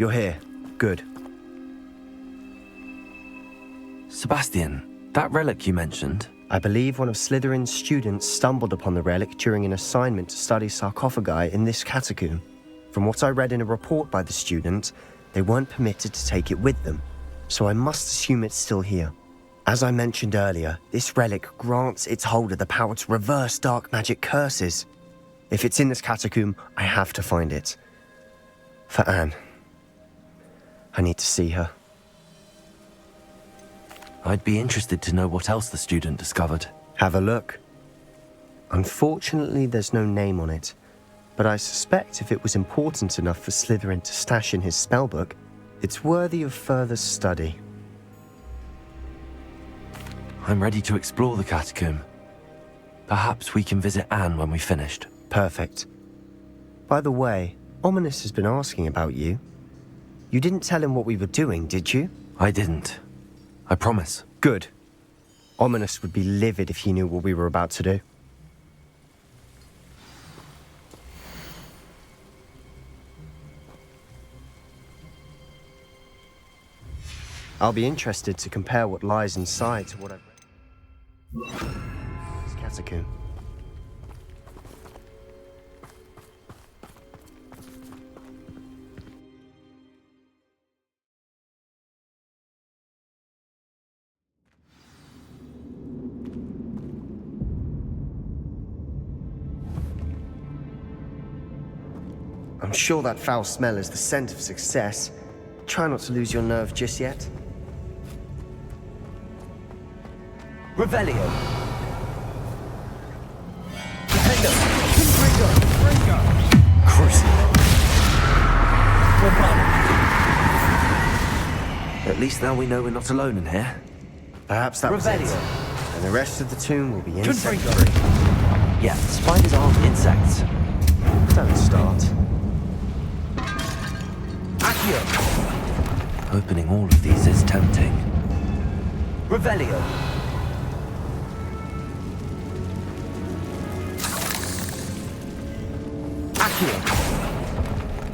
You're here. Good. Sebastian, that relic you mentioned... I believe one of Slytherin's students stumbled upon the relic during an assignment to study sarcophagi in this catacomb. From what I read in a report by the student, they weren't permitted to take it with them, so I must assume it's still here. As I mentioned earlier, this relic grants its holder the power to reverse dark magic curses. If it's in this catacomb, I have to find it. For Anne. I need to see her. I'd be interested to know what else the student discovered. Have a look. Unfortunately, there's no name on it, but I suspect if it was important enough for Slytherin to stash in his spellbook, it's worthy of further study. I'm ready to explore the catacomb. Perhaps we can visit Anne when we've finished. Perfect. By the way, Ominous has been asking about you. You didn't tell him what we were doing, did you? I didn't. I promise. Good. Ominous would be livid if he knew what we were about to do. I'll be interested to compare what lies inside to what I've read. This catacomb. I'm sure that foul smell is the scent of success. Try not to lose your nerve just yet. Revelio. Crucible. At least now we know we're not alone in here. Perhaps that was it. And the rest of the tomb will be insect-free. Yeah, spiders aren't insects. Don't start. Accio. Opening all of these is tempting. Revelio.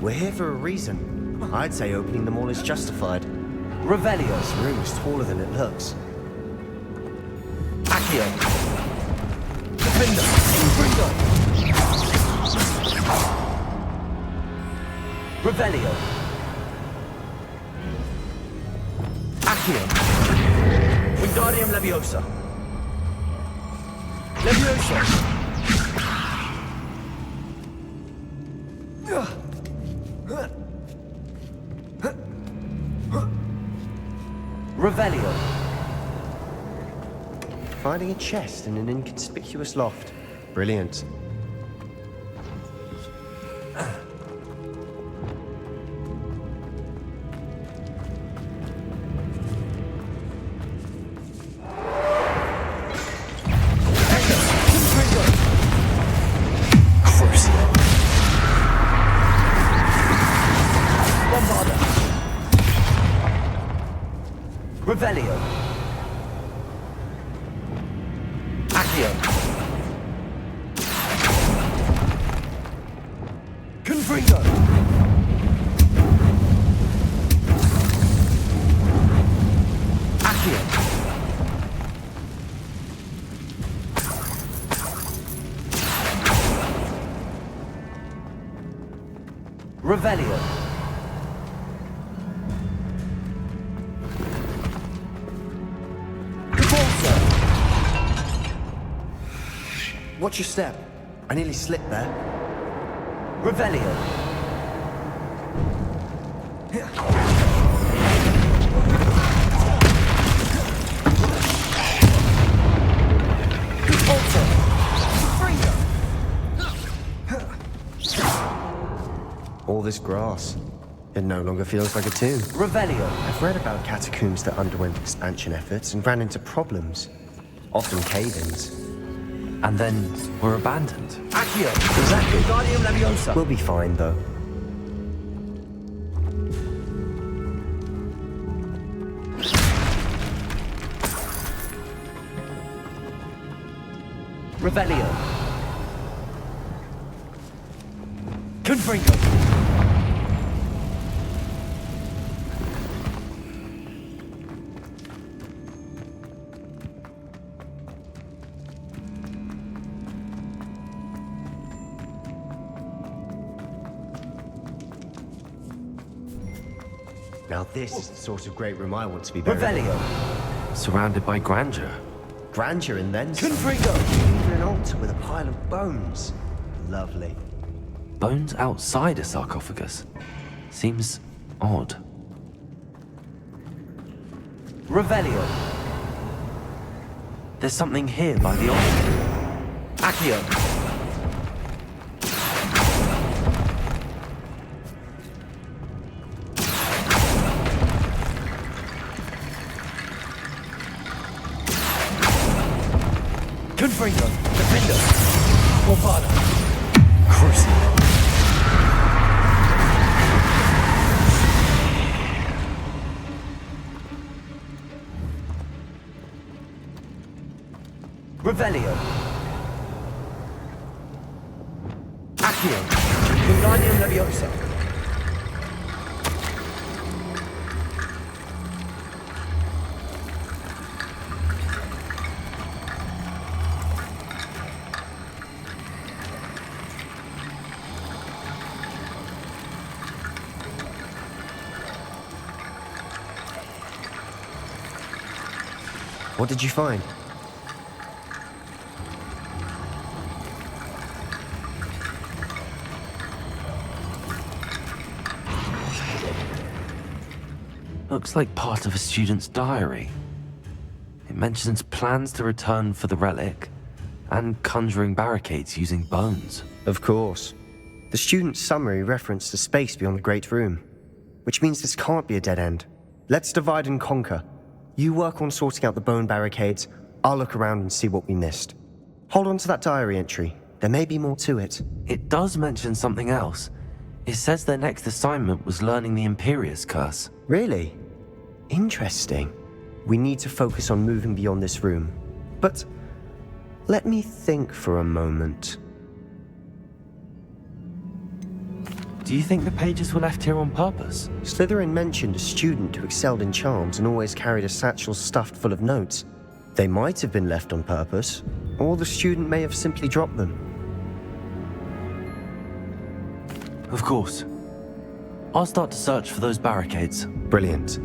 We're here for a reason. I'd say opening them all is justified. Revelio. This room is taller than it looks. Accio. Defender. Infringo. Revelio. Accio. Wingardium Leviosa. Leviosa. Revelio. Finding a chest in an inconspicuous loft. Brilliant. Revelio. Accio. Confringo. Accio. Revelio. Watch your step. I nearly slipped there. Revelio. All this grass. It no longer feels like a tomb. Revelio. I've read about catacombs that underwent expansion efforts and ran into problems. Often cave-ins. And then were abandoned. Accio! Exactly. Wingardium Leviosa. We'll be fine, though. Revelio. Confringo. Now this is the sort of great room I want to be buried in. Revelio. Surrounded by grandeur. Grandeur and then some. Confringo. Even an altar with a pile of bones. Lovely. Bones outside a sarcophagus. Seems odd. Revelio. There's something here by the altar. Accio. Confringo. Defendo. Movada. Crucible. Revelio. Accio. Wingardium Leviosa. What did you find? Looks like part of a student's diary. It mentions plans to return for the relic and conjuring barricades using bones. Of course. The student's summary referenced a space beyond the Great Room, which means this can't be a dead end. Let's divide and conquer. You work on sorting out the bone barricades, I'll look around and see what we missed. Hold on to that diary entry. There may be more to it. It does mention something else. It says their next assignment was learning the Imperius Curse. Really? Interesting. We need to focus on moving beyond this room. But let me think for a moment. Do you think the pages were left here on purpose? Slytherin mentioned a student who excelled in charms and always carried a satchel stuffed full of notes. They might have been left on purpose, or the student may have simply dropped them. Of course. I'll start to search for those barricades. Brilliant.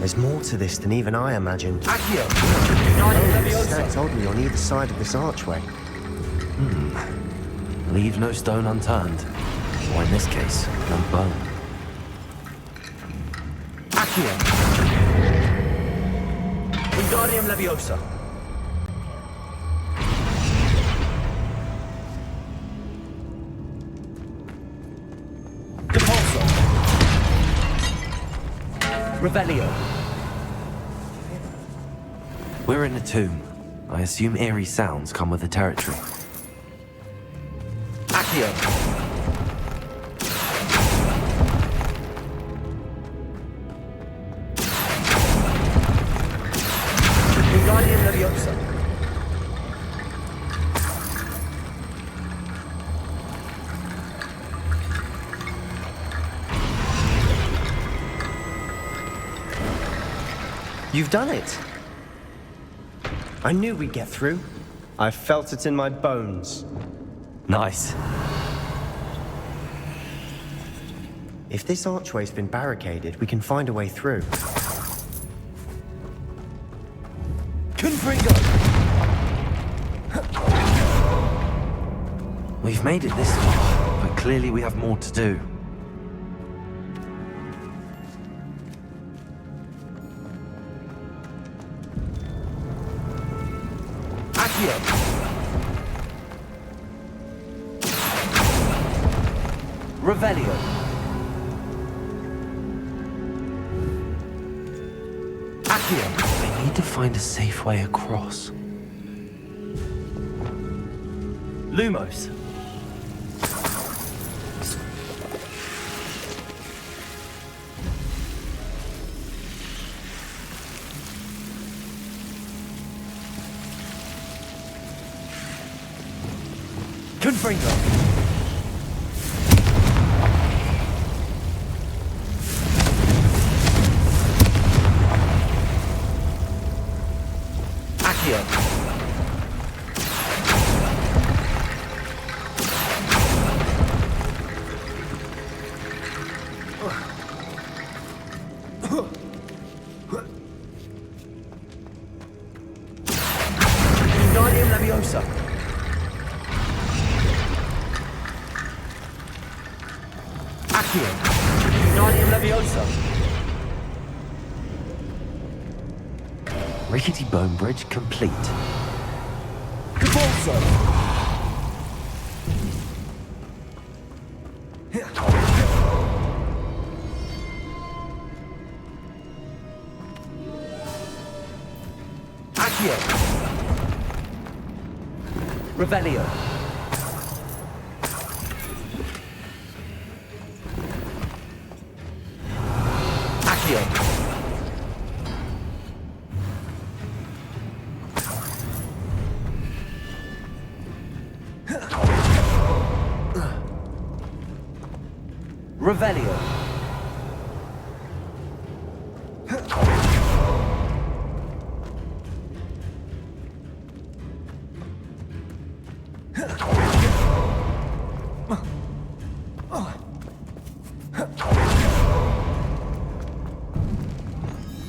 There's more to this than even I imagined. Accio. Wingardium It's Leviosa. stacked oddly on either side of this archway. Leave no stone unturned. Or in this case, no bone. Accio. Wingardium Leviosa. Depulso. Revelio. We're in a tomb. I assume eerie sounds come with the territory. Accio. Wingardium Leviosa. You've done it! I knew we'd get through. I felt it in my bones. Nice. If this archway's been barricaded, we can find a way through. Confringo. We've made it this far, but clearly we have more to do. Accio. Revelio. Accio. I need to find a safe way across. Lumos. Confringo. Accio. Leviosa! Accio! Guardian Leviosa! Rickety bone bridge complete. Convulso! Accio! Revelio! Accio! Revelio!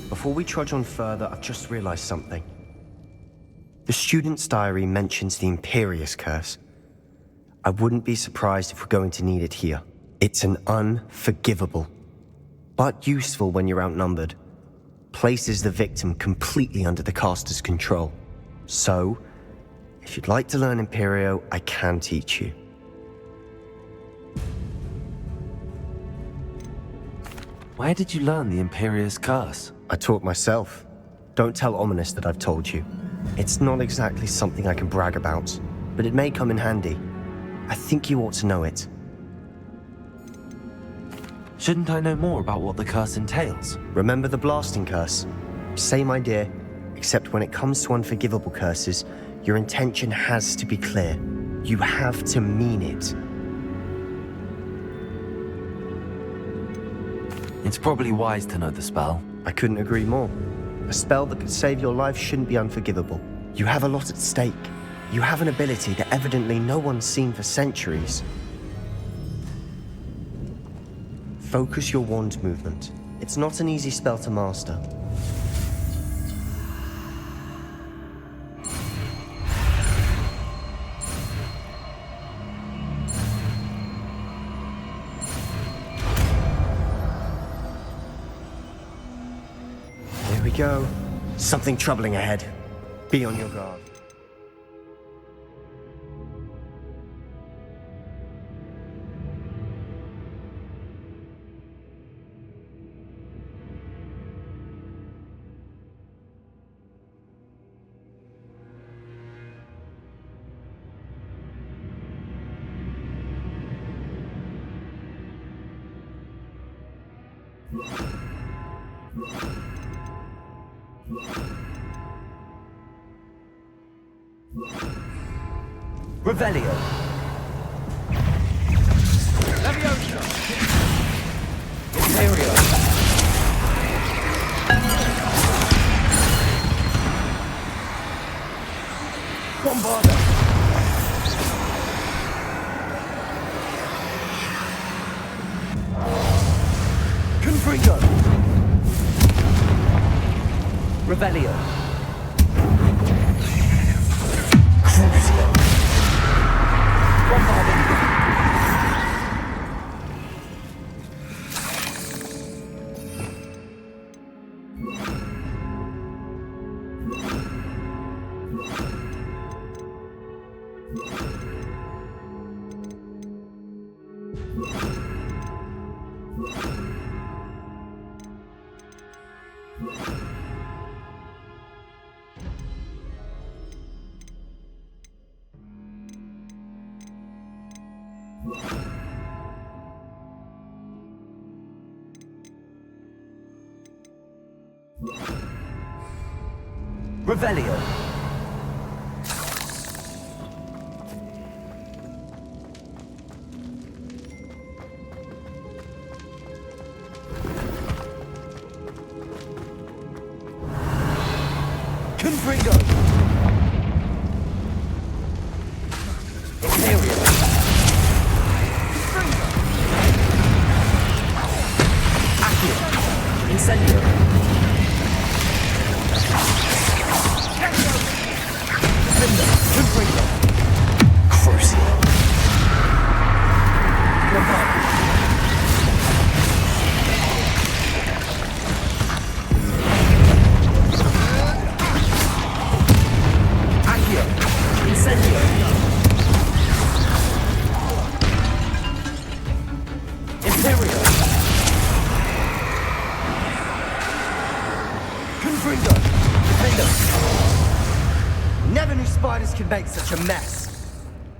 Before we trudge on further, I've just realized something. The student's diary mentions the Imperious Curse. I wouldn't be surprised if we're going to need it here. It's an unforgivable, but useful when you're outnumbered. Places the victim completely under the caster's control. So, if you'd like to learn Imperio, I can teach you. Where did you learn the Imperious Curse? I taught myself. Don't tell Ominous that I've told you. It's not exactly something I can brag about, but it may come in handy. I think you ought to know it. Shouldn't I know more about what the curse entails? Remember the blasting curse? Same idea, except when it comes to unforgivable curses, your intention has to be clear. You have to mean it. It's probably wise to know the spell. I couldn't agree more. A spell that could save your life shouldn't be unforgivable. You have a lot at stake. You have an ability that evidently no one's seen for centuries. Focus your wand movement. It's not an easy spell to master. Here we go. Something troubling ahead. Be on your guard. Revelio! Leviosa! Imperio! Bombarda! Confringo! Revelio! Crucio! Bombarding! Revelio! Confringo! Imperio! Accio! Incendio! Defender. Confringo. Crucio. Revival. Accio. Incendio. Imperio. Confringo. Defender. Never knew spiders could make such a mess.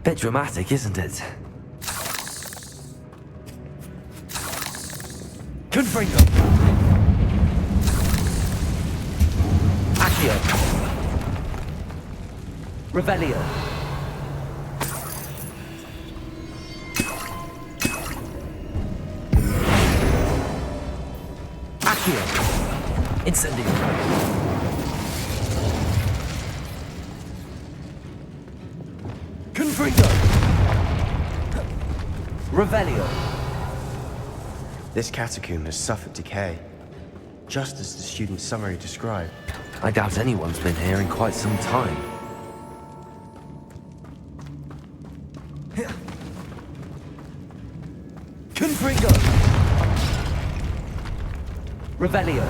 Bit dramatic, isn't it? Confringo. Accio. Revelio. Accio. Incendio. Confringo. Revelio. This catacomb has suffered decay, just as the student's summary described. I doubt anyone's been here in quite some time. Confringo. Revelio.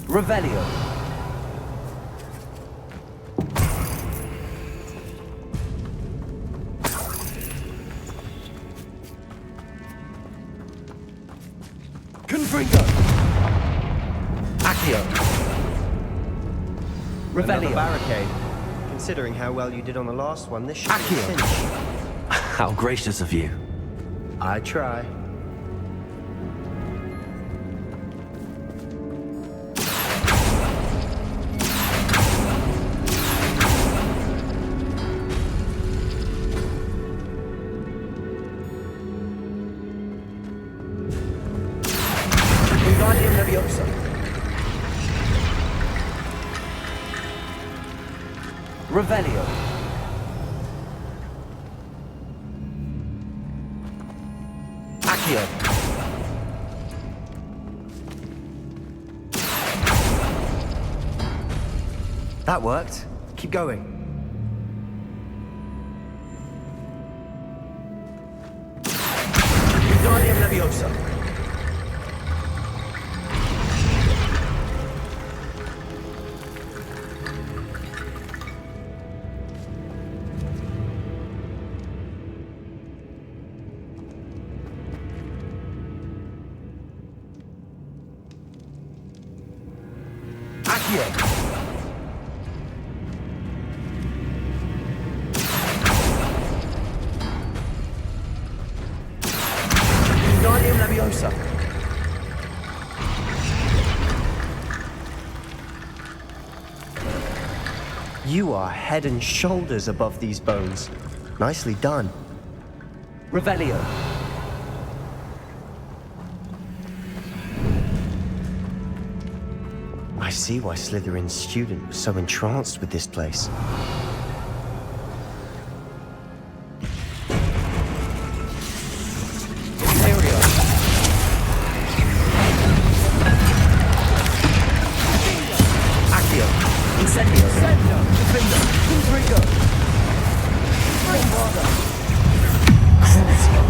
Revelio. Confringo. Accio. Another Revelio. barricade. Considering how well you did on the last one, this should be a Accio. cinch. How gracious of you. I try. Wingardium Leviosa. Revelio. Accio. That worked. Keep going. Wingardium Leviosa. Accio. Wingardium Leviosa. You are head and shoulders above these bones. Nicely done. Revelio. I see why Slytherin's student was so entranced with this place. Imperio. Accio. Incendio. Defender. Confringo. Bombarda. Crucio.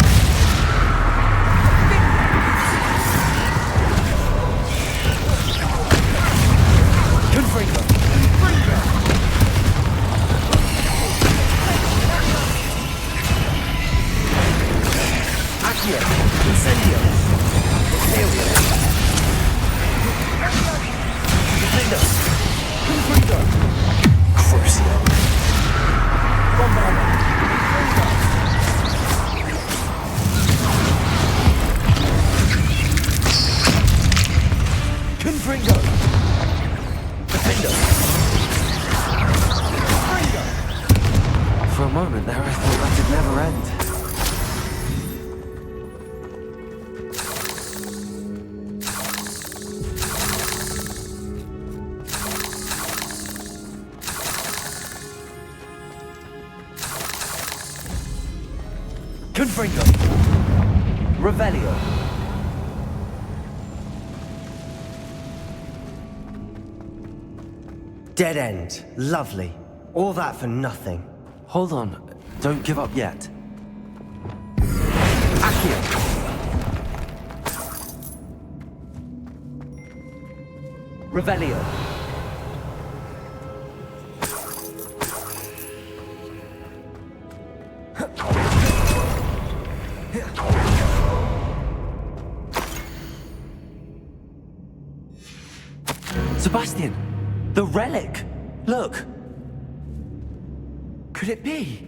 Confringo. Accio. Incendio. Imperio. Defender. Confringo. Crucio. Bombarda. Confringo. Defender. a moment there, I thought that'd never end. Confringo. Revelio. Dead end. Lovely. All that for nothing. Hold on, don't give up yet. Accio. Revelio. Sebastian! The relic! Look! Could it be?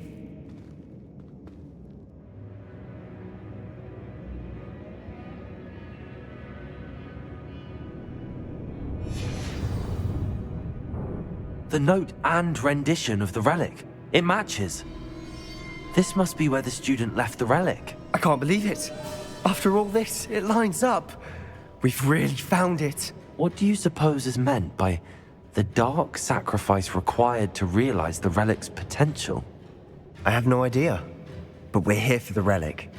The note and rendition of the relic. It matches. This must be where the student left the relic. I can't believe it. After all this, it lines up. We've really found it. What do you suppose is meant by the dark sacrifice required to realize the relic's potential? I have no idea. But we're here for the relic.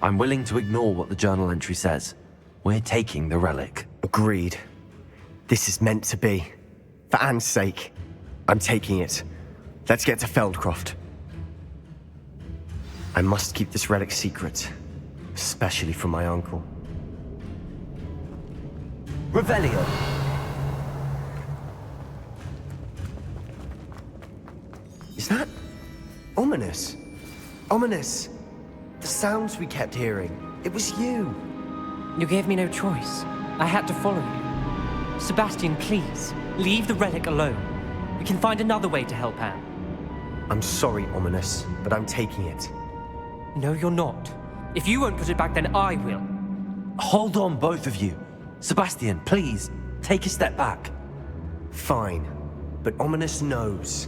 I'm willing to ignore what the journal entry says. We're taking the relic. Agreed. This is meant to be. For Anne's sake, I'm taking it. Let's get to Feldcroft. I must keep this relic secret, especially from my uncle. Revelio. Is that ominous? Ominous. The sounds we kept hearing. It was you. You gave me no choice. I had to follow you. Sebastian, please, leave the relic alone. We can find another way to help Anne. I'm sorry, Ominous, but I'm taking it. No, you're not. If you won't put it back, then I will. Hold on, both of you. Sebastian, please, take a step back. Fine, but Ominous knows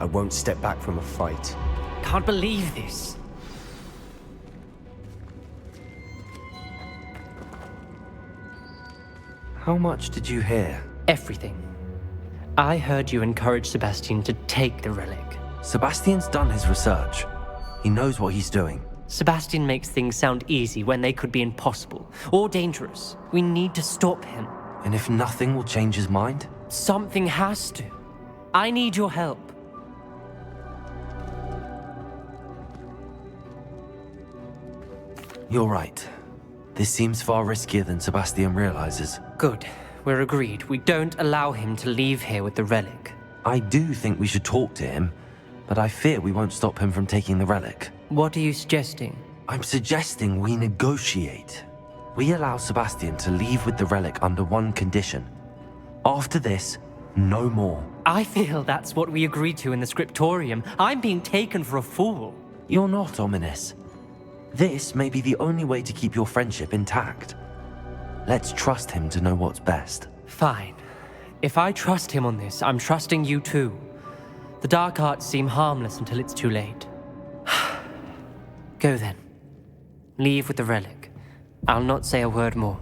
I won't step back from a fight. Can't believe this. How much did you hear? Everything. I heard you encourage Sebastian to take the relic. Sebastian's done his research. He knows what he's doing. Sebastian makes things sound easy when they could be impossible or dangerous. We need to stop him. And if nothing will change his mind? Something has to. I need your help. You're right. This seems far riskier than Sebastian realizes. Good. We're agreed. We don't allow him to leave here with the relic. I do think we should talk to him, but I fear we won't stop him from taking the relic. What are you suggesting? I'm suggesting we negotiate. We allow Sebastian to leave with the relic under one condition. After this, no more. I feel that's what we agreed to in the scriptorium. I'm being taken for a fool. You're not, Ominous. This may be the only way to keep your friendship intact. Let's trust him to know what's best. Fine. If I trust him on this, I'm trusting you too. The dark arts seem harmless until it's too late. Go then. Leave with the relic. I'll not say a word more.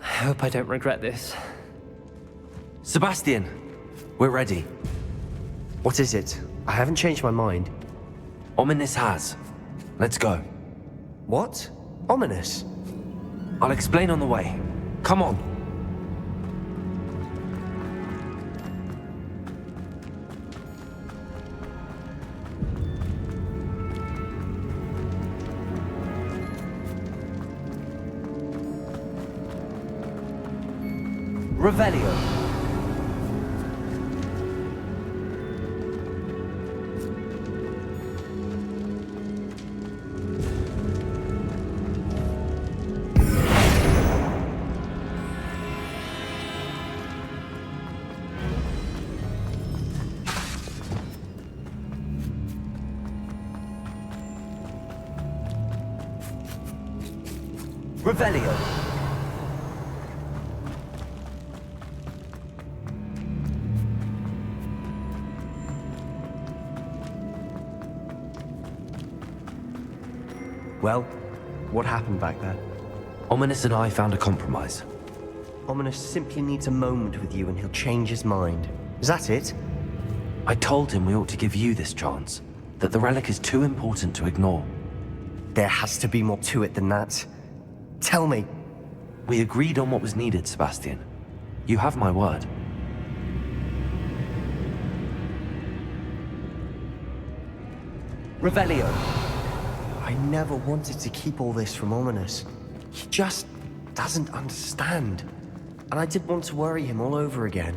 I hope I don't regret this. Sebastian, we're ready. What is it? I haven't changed my mind. Ominous has. Let's go. What? Ominous? I'll explain on the way. Come on. Revelio. Revelio. Well, what happened back there? Ominous and I found a compromise. Ominous simply needs a moment with you and he'll change his mind. Is that it? I told him we ought to give you this chance, that the relic is too important to ignore. There has to be more to it than that. Tell me. We agreed on what was needed, Sebastian. You have my word. Revelio. I never wanted to keep all this from Ominous. He just doesn't understand. And I didn't want to worry him all over again.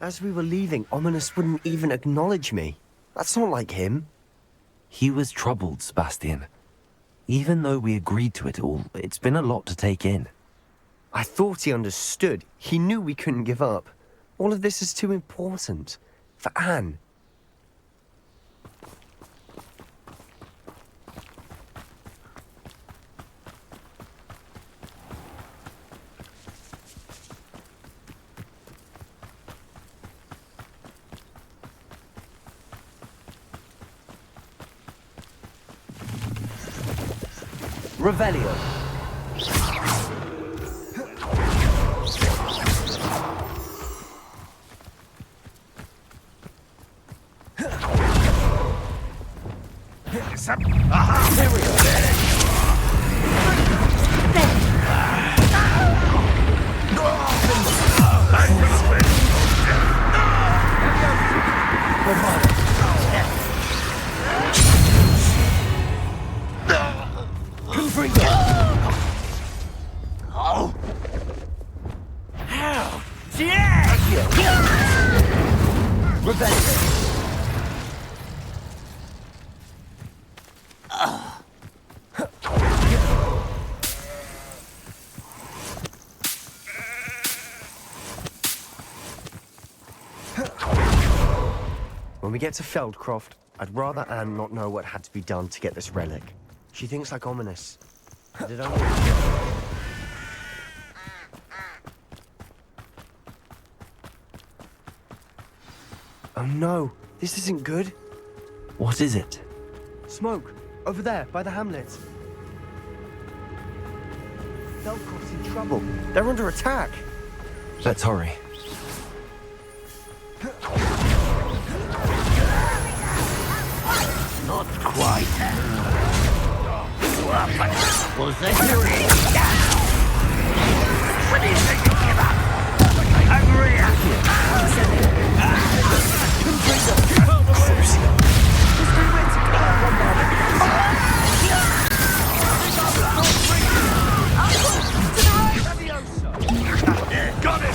As we were leaving, Ominous wouldn't even acknowledge me. That's not like him. He was troubled, Sebastian. Even though we agreed to it all, it's been a lot to take in. I thought he understood. He knew we couldn't give up. All of this is too important. For Anne. Revelio. When we get to Feldcroft, I'd rather Anne not know what had to be done to get this relic. She thinks like Ominous. And it only... Oh no, this isn't good. What is it? Smoke, over there, by the hamlet. Feldcroft's in trouble. They're under attack. Let's hurry. Not quite. Was that what do you think you give up? Hungry. Got it.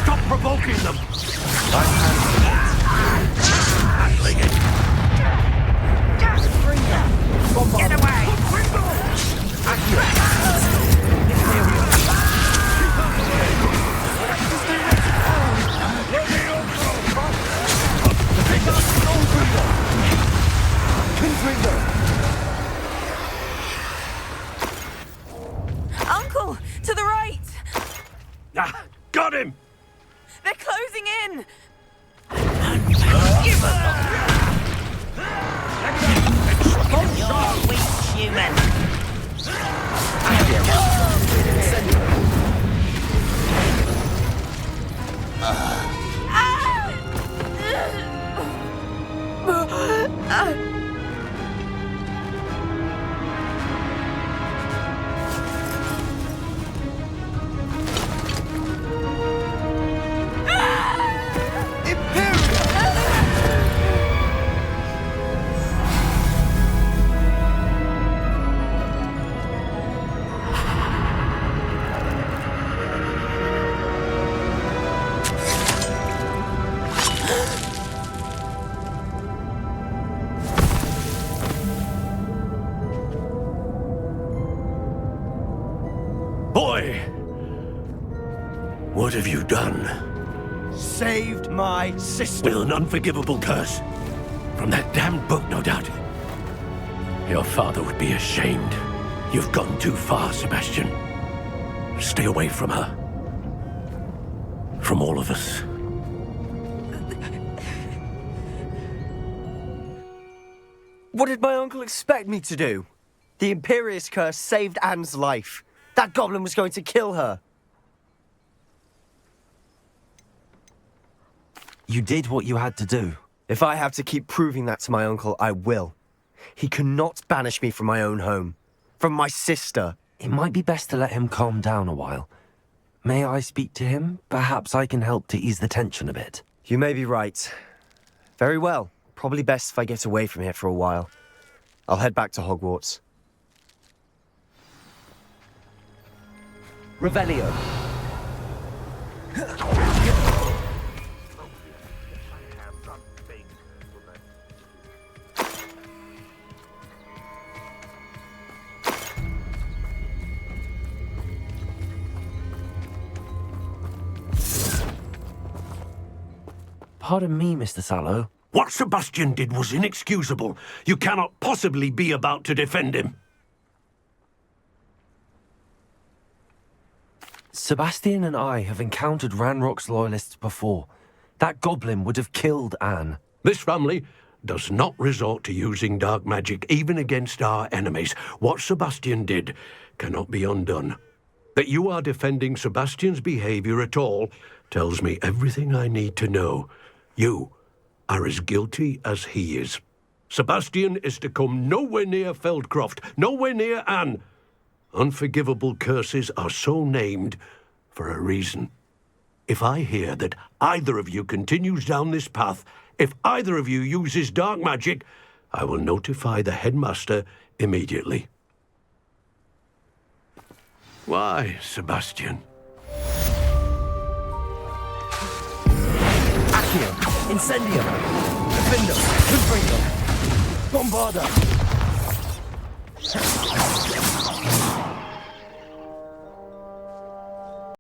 Stop provoking them! Get away! Uncle, to the right! Ah, got him! They're closing in! You're weak, human! What have you done? Saved my sister. With an unforgivable curse. From that damned book, no doubt. Your father would be ashamed. You've gone too far, Sebastian. Stay away from her. From all of us. What did my uncle expect me to do? The Imperious curse saved Anne's life. That goblin was going to kill her. You did what you had to do. If I have to keep proving that to my uncle, I will. He cannot banish me from my own home. From my sister. It might be best to let him calm down a while. May I speak to him? Perhaps I can help to ease the tension a bit. You may be right. Very well. Probably best if I get away from here for a while. I'll head back to Hogwarts. Revelio. Pardon me, Mr. Sallow. What Sebastian did was inexcusable. You cannot possibly be about to defend him. Sebastian and I have encountered Ranrock's loyalists before. That goblin would have killed Anne. This family does not resort to using dark magic even against our enemies. What Sebastian did cannot be undone. That you are defending Sebastian's behavior at all tells me everything I need to know. You are as guilty as he is. Sebastian is to come nowhere near Feldcroft, nowhere near Anne. Unforgivable curses are so named for a reason. If I hear that either of you continues down this path, if either of you uses dark magic, I will notify the headmaster immediately. Why, Sebastian? Accio! Incendio! Defendo! Confringo! Bombarda!